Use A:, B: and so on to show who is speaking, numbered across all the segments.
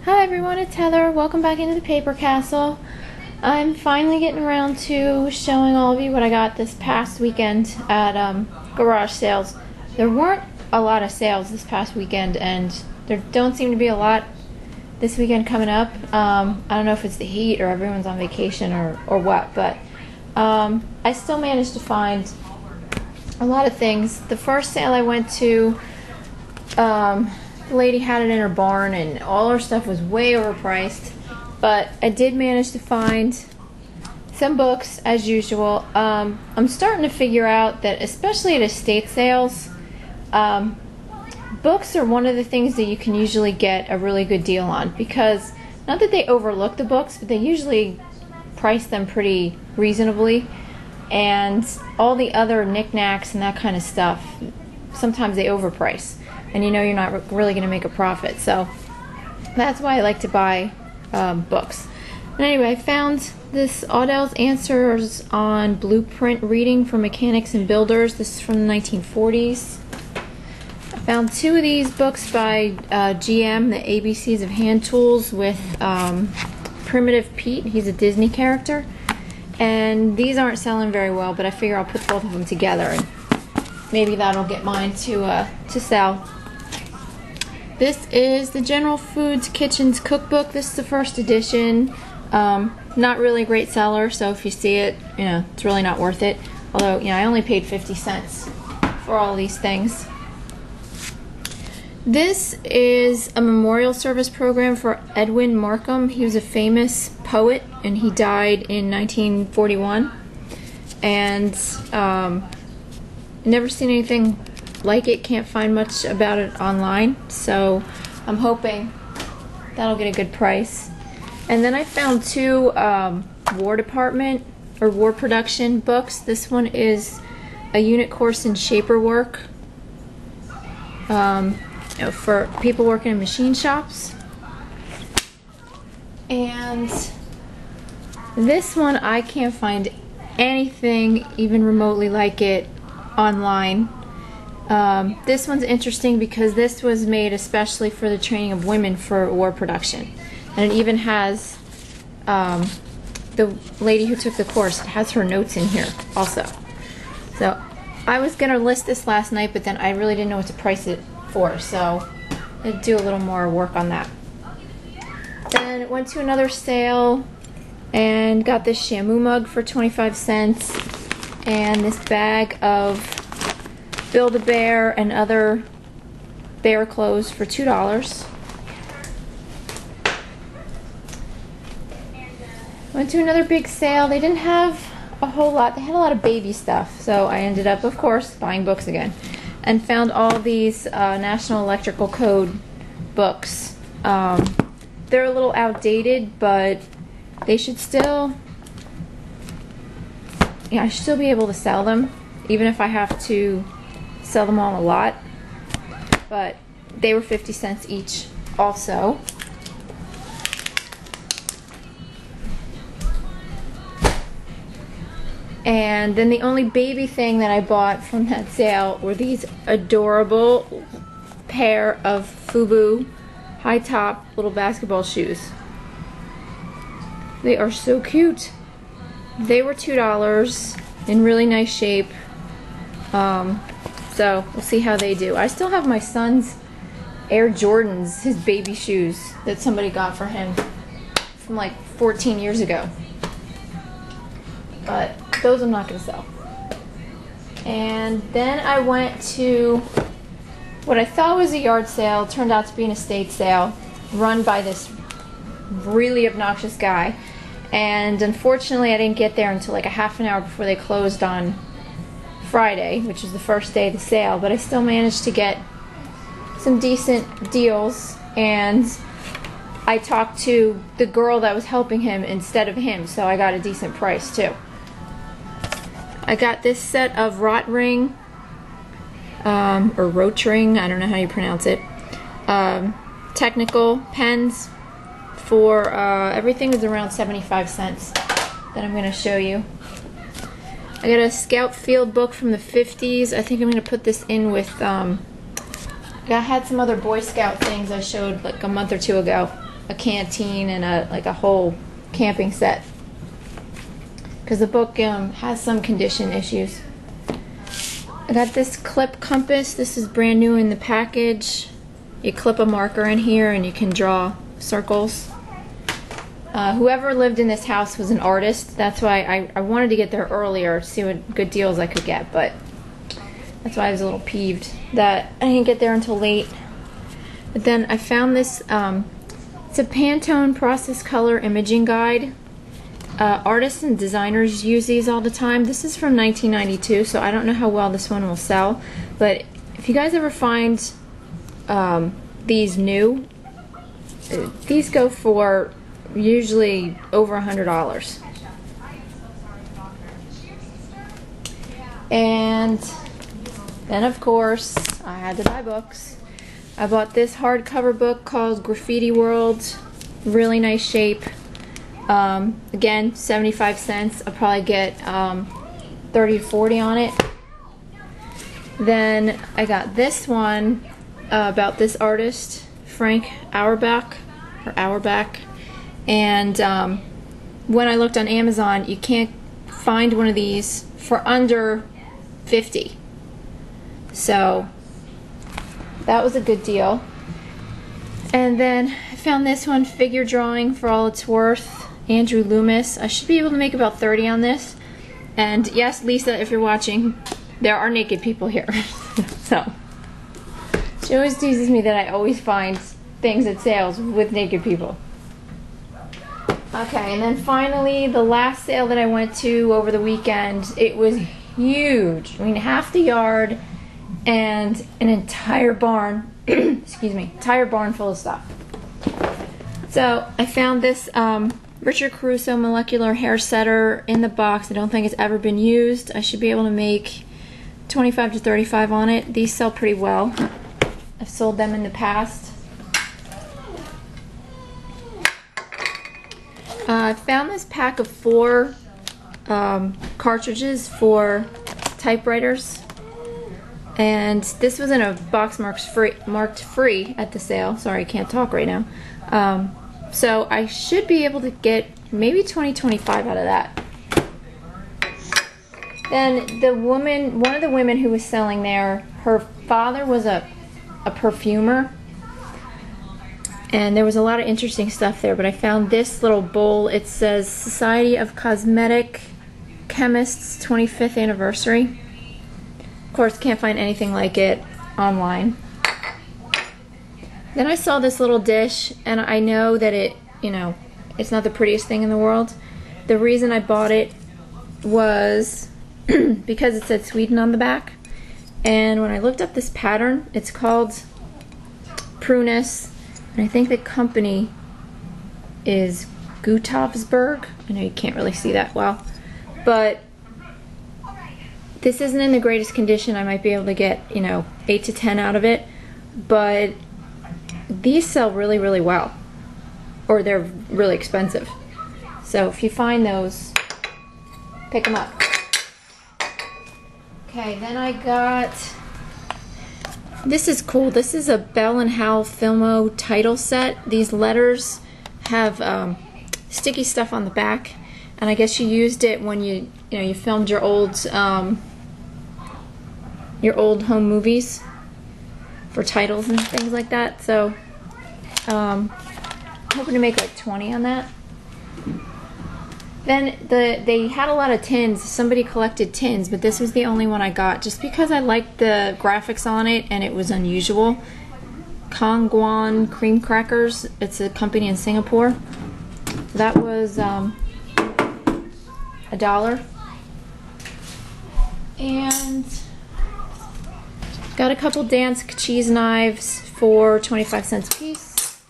A: Hi everyone, it's Heather. Welcome back into the Paper Castle. I'm finally getting around to showing all of you what I got this past weekend at garage sales. There weren't a lot of sales this past weekend, and there don't seem to be a lot this weekend coming up. I don't know if it's the heat or everyone's on vacation or what, but I still managed to find a lot of things. The first sale I went to, the lady had it in her barn and all her stuff was way overpriced, but I did manage to find some books as usual. I'm starting to figure out that especially at estate sales, books are one of the things that you can usually get a really good deal on, because not that they overlook the books, but they usually price them pretty reasonably, and all the other knickknacks and that kind of stuff, sometimes they overprice, and you know you're not really going to make a profit. So that's why I like to buy books. And anyway, I found this Audell's Answers on Blueprint Reading for Mechanics and Builders. This is from the 1940s. I found two of these books by GM, the ABCs of Hand Tools, with Primitive Pete. He's a Disney character. And these aren't selling very well, but I figure I'll put both of them together and maybe that'll get mine to sell. This is the General Foods Kitchens Cookbook. This is the first edition. Not really a great seller, so if you see it, you know, it's really not worth it. Although, you know, I only paid 50 cents for all these things. This is a memorial service program for Edwin Markham. He was a famous poet, and he died in 1941. And never seen anything like it. Can't find much about it online, so I'm hoping that'll get a good price. And then I found two War Department or War Production books. This one is a unit course in shaper work. You know, for people working in machine shops. And this one, I can't find anything even remotely like it online. This one's interesting because this was made especially for the training of women for war production. And it even has the lady who took the course, it has her notes in here also. So I was going to list this last night, but then I really didn't know what to price it for, so I'll do a little more work on that. Then went to another sale and got this Shamu mug for 25 cents and this bag of Build-A-Bear and other bear clothes for $2. Went to another big sale. They didn't have a whole lot. They had a lot of baby stuff, so I ended up, of course, buying books again. And found all these National Electrical Code books. They're a little outdated, but they should still, yeah, I should still be able to sell them, even if I have to sell them all a lot. But they were 50 cents each also. And then the only baby thing that I bought from that sale were these adorable pair of FUBU high top little basketball shoes. They are so cute. They were $2 in really nice shape. So we'll see how they do. I still have my son's Air Jordans, his baby shoes that somebody got for him from like 14 years ago. But those I'm not going to sell. And then I went to what I thought was a yard sale. Turned out to be an estate sale run by this really obnoxious guy. And unfortunately I didn't get there until like a half an hour before they closed on Friday, which was the first day of the sale. But I still managed to get some decent deals, and I talked to the girl that was helping him instead of him, so I got a decent price too. I got this set of rot ring, or roach ring, I don't know how you pronounce it, technical pens for, everything is around 75 cents that I'm going to show you. I got a Scout Field book from the 50s. I think I'm going to put this in with, I had some other Boy Scout things I showed like a month or two ago. a canteen and like a whole camping set, because the book has some condition issues. I got this clip compass. This is brand new in the package. You clip a marker in here and you can draw circles. Whoever lived in this house was an artist. That's why I wanted to get there earlier to see what good deals I could get, but that's why I was a little peeved that I didn't get there until late. But then I found this, it's a Pantone process color imaging guide. Artists and designers use these all the time. This is from 1992, so I don't know how well this one will sell, but if you guys ever find these new, these go for usually over $100. And then of course I had to buy books. I bought this hardcover book called Graffiti World. Really nice shape. Again, 75 cents. I'll probably get 30 to 40 on it. Then I got this one about this artist, Frank Auerbach, and when I looked on Amazon, you can't find one of these for under 50. So that was a good deal. And then I found this one, Figure Drawing for All It's Worth, Andrew Loomis. I should be able to make about 30 on this. And yes, Lisa, if you're watching, there are naked people here. So she always teases me that I always find things at sales with naked people. Okay, and then finally, the last sale that I went to over the weekend, it was huge. I mean, half the yard and an entire barn, excuse me, entire barn full of stuff. So I found this Richard Caruso molecular hair setter in the box. I don't think it's ever been used. I should be able to make 25 to 35 on it. These sell pretty well. I've sold them in the past. I found this pack of 4 cartridges for typewriters, and this was in a box marked free at the sale. Sorry, I can't talk right now. So I should be able to get maybe 20-25 out of that. Then one of the women who was selling there, her father was a perfumer, and there was a lot of interesting stuff there, but I found this little bowl. It says Society of Cosmetic Chemists 25th Anniversary. Of course, can't find anything like it online. Then I saw this little dish, and I know that it's not the prettiest thing in the world. The reason I bought it was because it said Sweden on the back. And when I looked up this pattern, it's called Prunus, and I think the company is Gustavsberg. I know you can't really see that well, but this isn't in the greatest condition. I might be able to get 8 to 10 out of it, but these sell really, really well, or they're really expensive. So if you find those, pick them up. Okay, then I got, this is cool. This is a Bell and Howell Filmo title set. These letters have sticky stuff on the back, and I guess you used it when you filmed your old home movies for titles and things like that. So I'm hoping to make like 20 on that. Then they had a lot of tins. Somebody collected tins, but this was the only one I got just because I liked the graphics on it and it was unusual. Kongguan Cream Crackers. It's a company in Singapore. That was $1. And got a couple Dansk cheese knives for 25 cents a piece.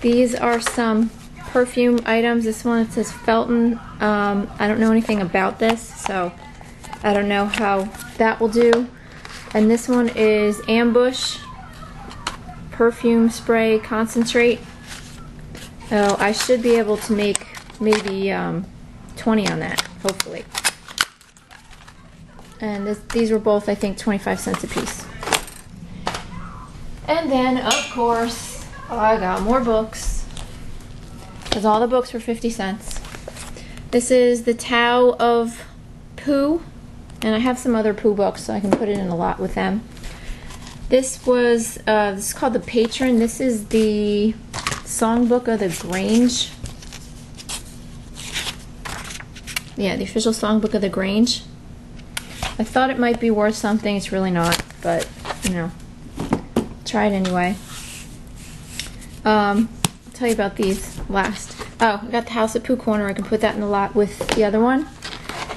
A: These are some perfume items. This one, it says Felton. I don't know anything about this, so I don't know how that will do. And this one is Ambush perfume spray concentrate. So I should be able to make maybe 20 on that, hopefully. And these were both, I think, 25 cents a piece. And then, of course, I got more books. Because all the books were 50 cents. This is the Tao of Pooh. And I have some other Pooh books, so I can put it in a lot with them. This was, this is called The Patron. This is the Songbook of the Grange. Yeah, the official Songbook of the Grange. I thought it might be worth something. It's really not, but, you know, try it anyway. I'll tell you about these last. Oh, I got the House at Pooh Corner. I can put that in the lot with the other one.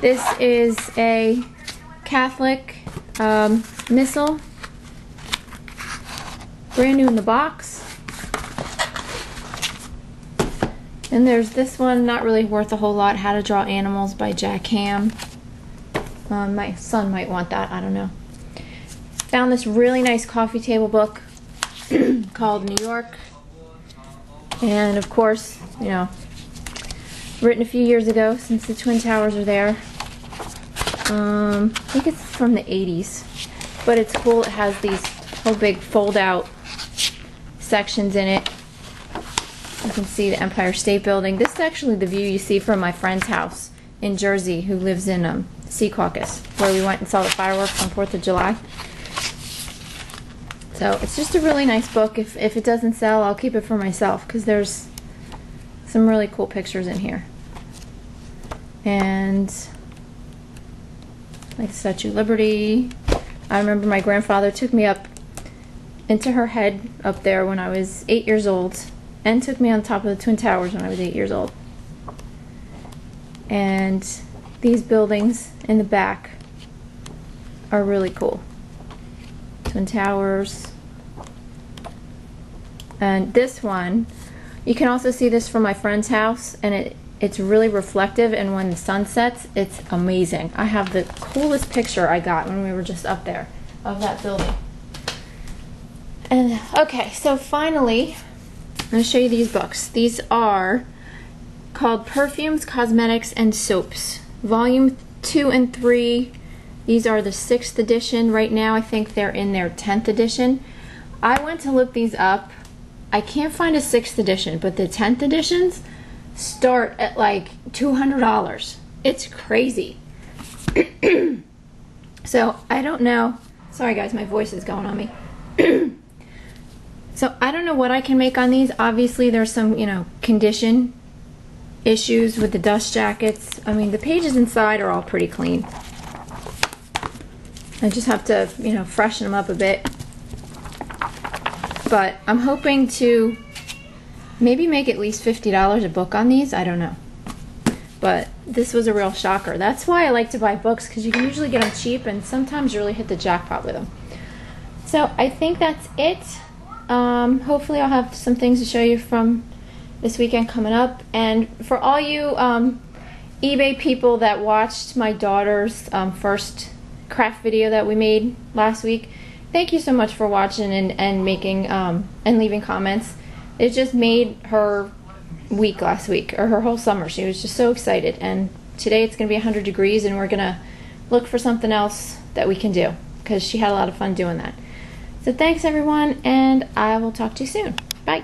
A: This is a Catholic missal. Brand new in the box. And there's this one, not really worth a whole lot, How to Draw Animals by Jack Ham. My son might want that, I don't know. Found this really nice coffee table book called New York. And of course, you know, written a few years ago since the Twin Towers are there. I think it's from the 80s. But it's cool, it has these whole big fold out sections in it. You can see the Empire State Building. This is actually the view you see from my friend's house in Jersey who lives in Secaucus, where we went and saw the fireworks on 4th of July. So it's just a really nice book. If it doesn't sell, I'll keep it for myself because there's some really cool pictures in here. And like Statue of Liberty. I remember my grandfather took me up into her head up there when I was 8 years old and took me on top of the Twin Towers when I was 8 years old. And these buildings in the back are really cool. Twin Towers. And this one, you can also see this from my friend's house, and it's really reflective, and when the sun sets, it's amazing. I have the coolest picture I got when we were just up there of that building. And okay, so finally, I'm going to show you these books. These are called Perfumes, Cosmetics, and Soaps. Volume 2 and 3. These are the 6th edition. Right now, I think they're in their 10th edition. I went to look these up. I can't find a 6th edition, but the 10th editions start at like $200. It's crazy. So, I don't know. Sorry guys, my voice is going on me. So, I don't know what I can make on these. Obviously, there's some, you know, condition issues with the dust jackets. I mean, the pages inside are all pretty clean. I just have to, you know, freshen them up a bit. But I'm hoping to maybe make at least $50 a book on these. I don't know. But this was a real shocker. That's why I like to buy books, because you can usually get them cheap and sometimes you really hit the jackpot with them. So I think that's it. Hopefully I'll have some things to show you from this weekend coming up. And for all you eBay people that watched my daughter's first craft video that we made last week, thank you so much for watching and making and leaving comments. It just made her week last week, or her whole summer. She was just so excited. And today it's going to be 100 degrees and we're going to look for something else that we can do, because she had a lot of fun doing that. So thanks everyone, and I will talk to you soon. Bye.